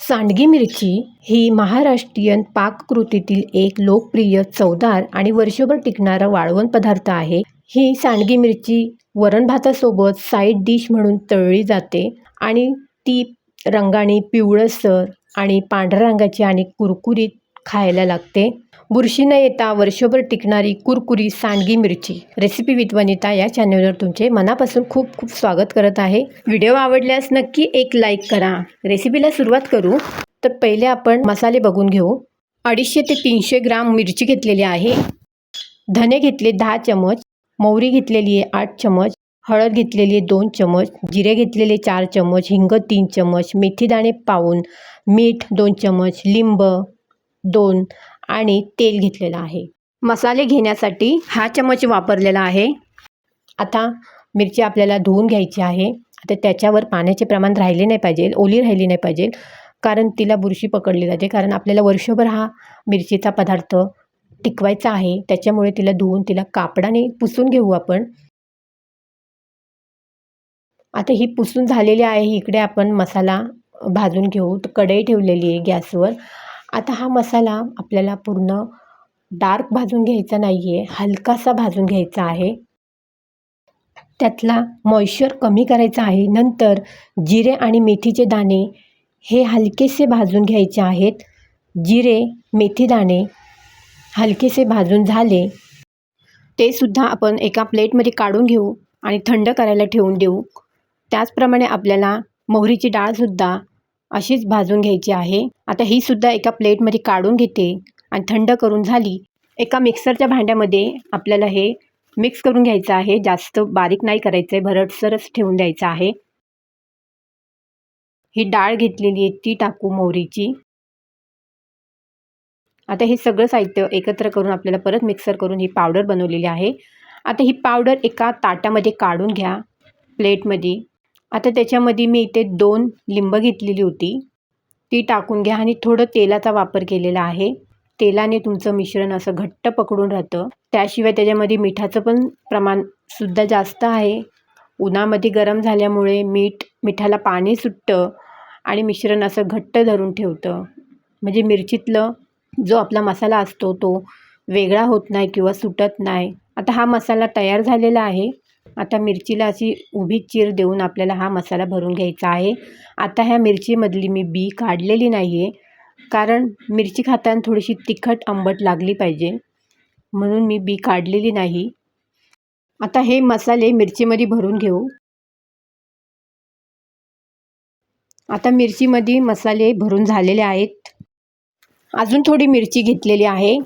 सांडगी मिरची ही महाराष्ट्रीयन पाककृतीतील एक लोकप्रिय, चवदार आणि वर्षभर टिकणारा वाळवण पदार्थ आहे. ही सांडगी मिरची वरण-भातासोबत साईड डिश म्हणून तळली जाते आणि ती रंगाने पिवळसर आणि पांढऱ्या रंगाची आणि कुरकुरीत खायला लागते. बुरशी न येता वर्षभर टिकणारी कुरकुरीत सांडगी मिरची. रेसिपी विथ वनिता या चॅनलवर तुमचे मनापासून खूप खूप स्वागत करत आहे. व्हिडिओ आवडल्यास नक्की एक लाईक करा. रेसिपीला सुरुवात करू. तर पहिले आपण मसाले बघून घेऊ. 250 ते 300 ग्राम मिरची घेतलेली आहे. धने घेतले 10 चमच, मोहरी घेतलेली आहे 8 चमच, हळद घेतलेली आहे 2 चमच, जिरे घेतलेले 4 चमच, हिंग 3 चमच, मेथीदाणे पाऊण, मीठ 2 चमच, लिंब 2 आणि तेल घेतलेलं आहे. मसाले घेण्यासाठी हा चमच वापरलेला आहे. आता मिरची आपल्याला धुवून घ्यायची आहे. आता त्याच्यावर पाण्याचे प्रमाण राहिले नाही पाहिजे, ओली राहिली नाही पाहिजे, कारण तिला बुरशी पकडली जाते. कारण आपल्याला वर्षभर हा मिरचीचा पदार्थ टिकवायचा आहे. त्याच्यामुळे तिला धुवून तिला कापडाने पुसून घेऊ आपण. आता ही पुसून झालेली आहे. इकडे आपण मसाला भाजून घेऊ. तर कढई ठेवलेली आहे गॅसवर. आता हा मसाला आपल्याला पूर्ण डार्क भाजून घ्यायचा नाही आहे, हलकासा भाजून घ्यायचा आहे. त्यातला मॉइश्चर कमी करायचा आहे. नंतर जिरे आणि मेथीचे दाणे हे हलकेसे भाजून घ्यायचे आहेत. जिरे, मेथीदाणे हलकेसे भाजून झाले, ते सुद्धा आपण एका प्लेटमध्ये काढून घेऊ आणि थंड करायला ठेवून देऊ. त्याचप्रमाणे आपल्याला मोहरीची डाळसुद्धा अशीच भाजून घ्यायची आहे. आता ही सुद्धा एका प्लेटमध्ये काढून घेते आणि थंड करून झाली. एका मिक्सरच्या भांड्यामध्ये आपल्याला हे मिक्स करून घ्यायचं आहे. जास्त बारीक नाही करायचं आहे, भरडसरच ठेवून द्यायचं आहे. ही डाळ घेतलेली आहे ती टाकू मोहरीची. आता हे सगळं साहित्य एकत्र करून आपल्याला परत मिक्सर करून ही पावडर बनवलेली आहे. आता ही पावडर एका ताटामध्ये काढून घ्या, प्लेटमध्ये. आता त्याच्यामध्ये मी इथे 2 लिंब घेतलेली होती, ती टाकून घ्या आणि थोडं तेलाचा वापर केलेला आहे. तेलाने तुमचं मिश्रण असं घट्ट पकडून राहतं. त्याशिवाय त्याच्यामध्ये मिठाचं पण प्रमाणसुद्धा जास्त आहे. उन्हामध्ये गरम झाल्यामुळे मिठाला पाणी सुटतं आणि मिश्रण असं घट्ट धरून ठेवतं. म्हणजे मिरचीतलं जो आपला मसाला असतो तो वेगळा होत नाही किंवा सुटत नाही. आता हा मसाला तयार झालेला आहे. आता मिरचीला अशी उभी चीर देऊन आपल्याला हा मसाला भरून घ्यायचा आहे. आता ह्या मिरचीमधली मी बी काढलेली नाही आहे, कारण मिरची खाताना थोडीशी तिखट आंबट लागली पाहिजे, म्हणून मी बी काढलेली नाही. आता हे मसाले मिरचीमध्ये भरून घेऊ. आता मिरचीमध्ये मसाले भरून झालेले आहेत. अजून थोडी मिरची घेतलेली आहे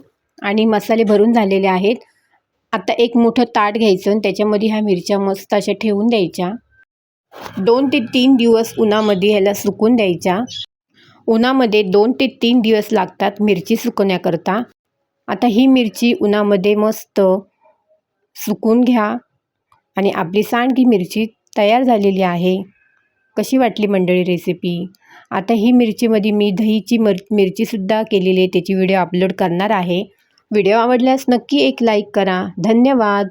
आणि मसाले भरून झालेले आहेत. आता एक मोठं ताट घ्यायचं आणि त्याच्यामध्ये ह्या मिरच्या मस्त अशा ठेवून द्यायच्या. 2 ते 3 दिवस उन्हामध्ये ह्याला सुकून द्यायच्या. उन्हामध्ये 2 ते 3 दिवस लागतात मिरची सुकवण्याकरता. आता ही मिरची उन्हामध्ये मस्त सुकून घ्या आणि आपली सांडगी मिरची तयार झालेली आहे. कशी वाटली मंडळी रेसिपी? आता ही मिरचीमध्ये मी दहीची मिरचीसुद्धा केलेली आहे, त्याची व्हिडिओ अपलोड करणार आहे. व्हिडिओ आवडल्यास नक्की एक लाईक करा. धन्यवाद.